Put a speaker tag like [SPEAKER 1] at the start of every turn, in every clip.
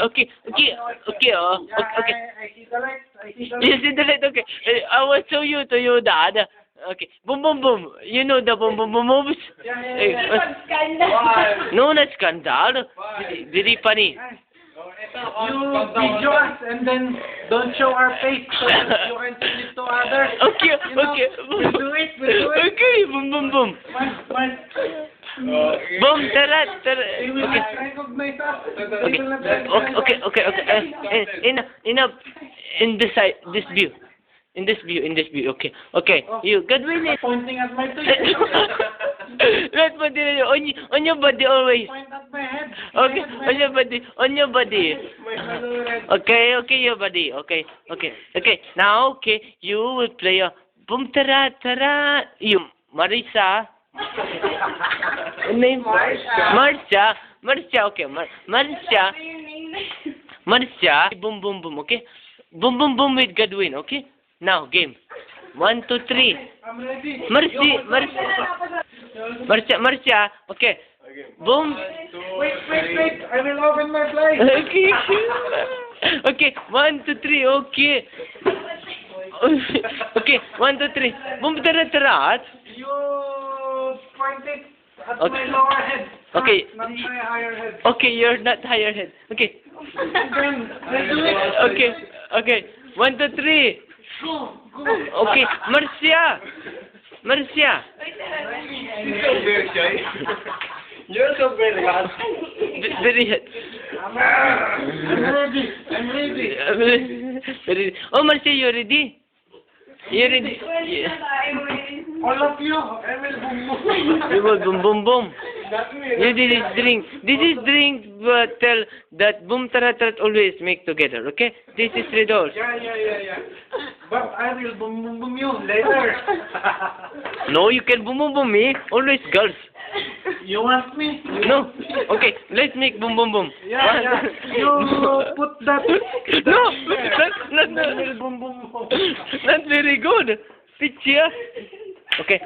[SPEAKER 1] Okay. Okay.
[SPEAKER 2] I see the light. I see the light.
[SPEAKER 1] You see the light? Okay. I will show you to you the other. Okay. Boom, boom, boom. You know the boom, boom, boom moves? No, not scandal. Very funny.
[SPEAKER 2] You video us and then don't show our face so that you can send it to others.
[SPEAKER 1] Okay.
[SPEAKER 2] You know,
[SPEAKER 1] Okay.
[SPEAKER 2] We'll do it.
[SPEAKER 1] Okay. Boom, boom, boom. Boom, tarat.
[SPEAKER 2] They will
[SPEAKER 1] Okay.
[SPEAKER 2] not recognize us.
[SPEAKER 1] Okay. Okay. In this side, this view. In this view. Okay. You Godwin is
[SPEAKER 2] Pointing at my face.
[SPEAKER 1] not body on your body always.
[SPEAKER 2] Point at my head.
[SPEAKER 1] Okay, on your body. Okay, your body. Okay. Now, you will play a boom tara. You Marisa. Name Marcia. Okay, Marcia. Boom, boom, boom. Okay. Boom, boom, boom with Godwin. Okay. Now game. 1, 2, 3.
[SPEAKER 2] I'm ready.
[SPEAKER 1] Marcia. Okay. Boom.
[SPEAKER 2] Wait. I will open my blind.
[SPEAKER 1] Okay. Okay. 1, 2, 3. Okay. Okay. 1, 2, 3. Boom tara.
[SPEAKER 2] You point it at
[SPEAKER 1] Okay.
[SPEAKER 2] my lower head.
[SPEAKER 1] Okay.
[SPEAKER 2] Not my higher head.
[SPEAKER 1] Okay, you're not higher head. Okay.
[SPEAKER 2] Then do it.
[SPEAKER 1] Okay. 1, 2, 3.
[SPEAKER 2] Go.
[SPEAKER 1] Okay. Marcia.
[SPEAKER 3] You're so very hard.
[SPEAKER 1] Very hot.
[SPEAKER 2] I'm ready.
[SPEAKER 1] Very. Oh, Marcia, you ready? You ready? Yeah.
[SPEAKER 2] All of you, I will
[SPEAKER 1] You will boom, boom.
[SPEAKER 2] That's me.
[SPEAKER 1] You did this drink. This is drink, but tell that boom tarat always make together, okay? This is $3.
[SPEAKER 2] Yeah. But I will boom you later.
[SPEAKER 1] No, you can boom me. Always girls.
[SPEAKER 2] You want me?
[SPEAKER 1] No. Okay, let's make boom.
[SPEAKER 2] Yeah. You put that.
[SPEAKER 1] No, not not very good. Picture. Okay.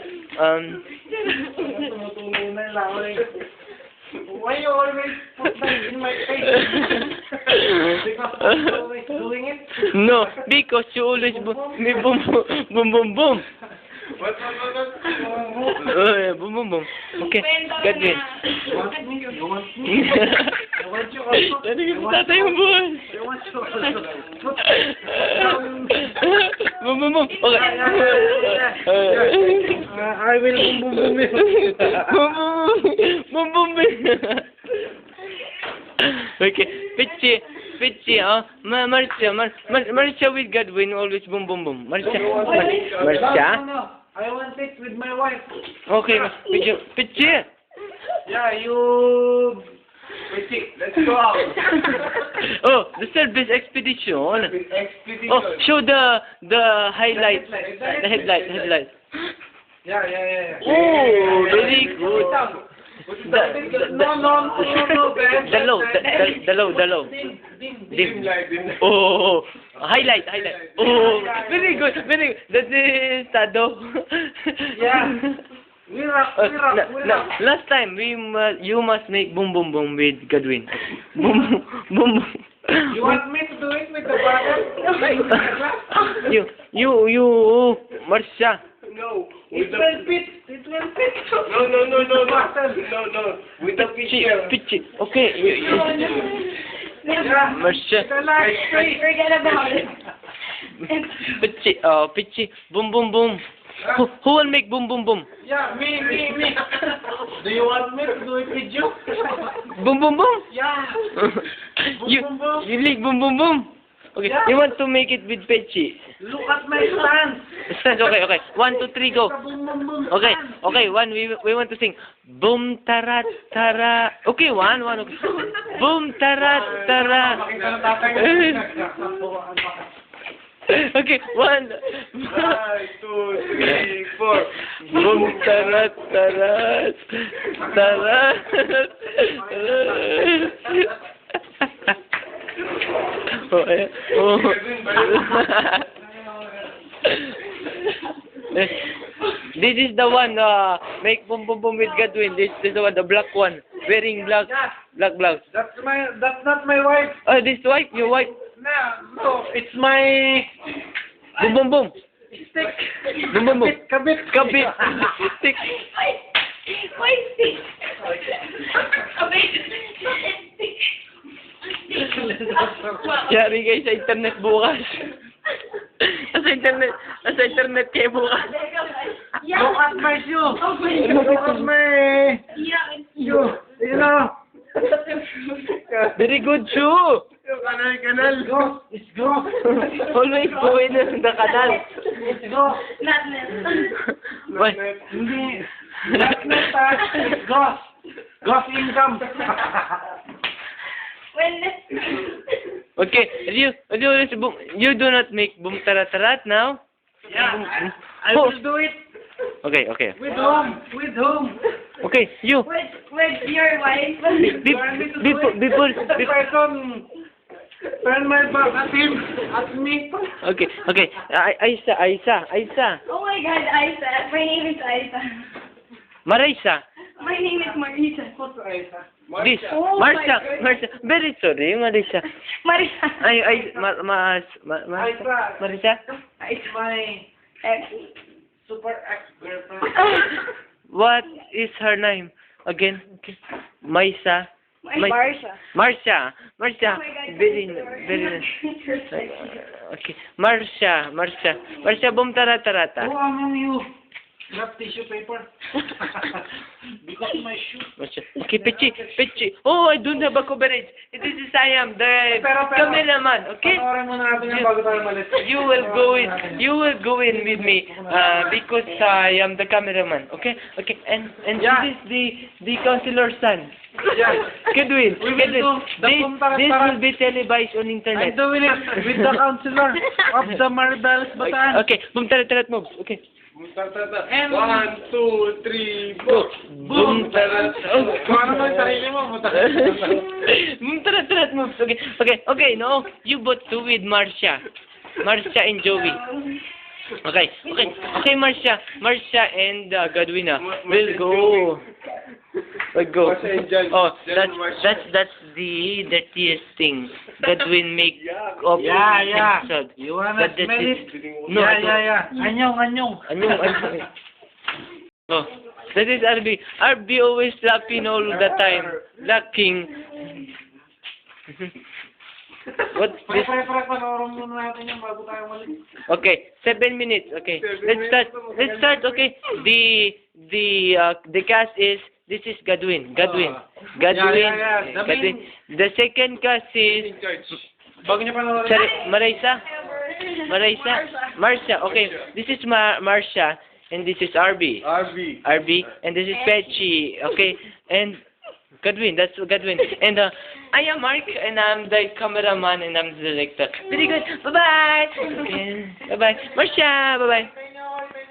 [SPEAKER 2] Why you always put that in my face? Because I'm always doing it?
[SPEAKER 1] No, because you always boom.
[SPEAKER 3] What?
[SPEAKER 1] Boom. Okay, got me.
[SPEAKER 2] You want me? You want you also?
[SPEAKER 1] Tatay yung buwan.
[SPEAKER 2] You want you also?
[SPEAKER 1] Boom. Okay.
[SPEAKER 2] I will boom you.
[SPEAKER 1] Boom. Okay, Pichi, Marcia with Godwin always boom. Marcia.
[SPEAKER 2] No. I want it with my wife.
[SPEAKER 1] Okay, Pichi.
[SPEAKER 2] Yeah, you.
[SPEAKER 3] Let's go out.
[SPEAKER 1] Oh, the service expedition.
[SPEAKER 3] Expedition.
[SPEAKER 1] Oh, show the highlight, the headlight.
[SPEAKER 2] Yeah.
[SPEAKER 1] Oh, very good.
[SPEAKER 2] No, Ben.
[SPEAKER 1] The low.
[SPEAKER 3] Dim light.
[SPEAKER 1] Oh, highlight. Oh, very good. That is Tado.
[SPEAKER 2] Yeah. We rock.
[SPEAKER 1] Last time you must make boom with Godwin. Boom.
[SPEAKER 2] You want me to do it with the bottle?
[SPEAKER 1] You, Marcia.
[SPEAKER 3] No.
[SPEAKER 2] It will fit.
[SPEAKER 3] No. With the picture.
[SPEAKER 1] Pichi. Okay.
[SPEAKER 2] Yeah.
[SPEAKER 1] Marcia.
[SPEAKER 2] The last three.
[SPEAKER 4] Forget about it.
[SPEAKER 1] Pichi. Boom. Who will make boom?
[SPEAKER 2] Yeah, me. Do you want me to do it with you?
[SPEAKER 1] Boom.
[SPEAKER 2] Yeah.
[SPEAKER 1] You like boom. Okay,
[SPEAKER 2] Yeah.
[SPEAKER 1] you want to make it with Pichi.
[SPEAKER 2] Look at my stance.
[SPEAKER 1] Stance, okay. 1, 2, 3, go.
[SPEAKER 2] Boom.
[SPEAKER 1] Okay, one, we want to sing. Boom, tara. Okay, one, okay. Boom, tara. Okay, 1.
[SPEAKER 3] 1, 2, 3, 4.
[SPEAKER 1] Boom, tara. This is the one, make boom with Godwin. This is the one, the black one, wearing black blouse.
[SPEAKER 2] That's my That's not my wife.
[SPEAKER 1] Oh, this wife, your wife.
[SPEAKER 2] No, it's my
[SPEAKER 1] Boom, boom, boom.
[SPEAKER 2] stick.
[SPEAKER 1] Boom, boom, boom.
[SPEAKER 2] Kabit.
[SPEAKER 1] Kabit. Stick.
[SPEAKER 4] Why stick?
[SPEAKER 1] Yari kayo sa internet bukas. Sa internet kayo bukas.
[SPEAKER 2] Look at my shoe. Look at my shoe. You know.
[SPEAKER 1] Very good shoe.
[SPEAKER 2] Kanal. It's gross.
[SPEAKER 1] Always go in the canal.
[SPEAKER 2] It's gross.
[SPEAKER 4] Not necessary.
[SPEAKER 1] Why?
[SPEAKER 2] Hindi. It's gross. Gross income.
[SPEAKER 4] When
[SPEAKER 1] Okay, you do not make boom tarat now.
[SPEAKER 2] Yeah, I will do it.
[SPEAKER 1] Okay.
[SPEAKER 2] With whom?
[SPEAKER 1] Okay, you.
[SPEAKER 4] with your wife.
[SPEAKER 1] Before.
[SPEAKER 2] The person turn my back at him, at me.
[SPEAKER 1] Okay. Aisa.
[SPEAKER 4] Oh my God, Isa. My name is Isa.
[SPEAKER 1] Marisa.
[SPEAKER 4] My name is Marisa.
[SPEAKER 1] This.
[SPEAKER 4] Oh my
[SPEAKER 1] Marcia. Very sorry, Marisa.
[SPEAKER 4] Marisa.
[SPEAKER 1] Marisa.
[SPEAKER 2] It's my
[SPEAKER 4] Ex.
[SPEAKER 2] super ex-girlfriend.
[SPEAKER 1] What is her name? Again. Okay. Maisa.
[SPEAKER 4] Marsha.
[SPEAKER 1] Marcia.
[SPEAKER 4] Oh my God,
[SPEAKER 1] Very
[SPEAKER 4] sorry.
[SPEAKER 1] okay. Marcia, boom tarata.
[SPEAKER 2] Who among you got tissue paper? Because my shoe.
[SPEAKER 1] Marcia. Okay, Pichi. Oh, I don't have a coverage. This is Siam, the cameraman. Okay.
[SPEAKER 2] Panoorin mo natin yan bago tayo malis.
[SPEAKER 1] You will go in with me because I am the cameraman. Okay. And
[SPEAKER 2] Yeah.
[SPEAKER 1] this is the counselor's son.
[SPEAKER 2] Yeah.
[SPEAKER 1] Kedwin.
[SPEAKER 2] We will do the
[SPEAKER 1] This
[SPEAKER 2] Pumtarat-tarat.
[SPEAKER 1] will be televised on internet.
[SPEAKER 2] I'm doing it with the counselor of the Maribels Bataan.
[SPEAKER 1] Okay. Boom tarat moves. Okay.
[SPEAKER 2] And
[SPEAKER 3] 1, 2, 3, 4.
[SPEAKER 1] Boom tarat.
[SPEAKER 2] Kung ano mo yung sarili mo,
[SPEAKER 1] Boom tarat moves. Okay. No, you both do with Marcia and Joey. Okay, Marcia and Godwina will go.
[SPEAKER 3] Marcia and John.
[SPEAKER 1] Oh,
[SPEAKER 3] John and Marcia.
[SPEAKER 1] that's the dirtiest thing. Godwin make of
[SPEAKER 2] Yeah.
[SPEAKER 1] episode.
[SPEAKER 2] You wanna
[SPEAKER 1] But that
[SPEAKER 2] smell
[SPEAKER 1] is-
[SPEAKER 2] it?
[SPEAKER 1] No,
[SPEAKER 2] Yeah. Anyong.
[SPEAKER 1] Anyong. Oh, that is RB. RB always laughing all the time. Laughing. What this?
[SPEAKER 2] Panoorin muna natin yan bago tayo malis.
[SPEAKER 1] Okay, 7 minutes. Okay, let's start. Okay, the cast is this is Godwin.
[SPEAKER 2] Yeah. The
[SPEAKER 1] Godwin. The second cast is
[SPEAKER 2] Bago niyo panoorin.
[SPEAKER 1] sorry, Marcia. Okay, this is Marcia and this is RB, and this is Pechi. Okay, and Godwin. That's Godwin. And I am Mark, and I'm the cameraman, and I'm the director. Very good. Bye bye. Okay. Bye bye. Marcia. Bye bye.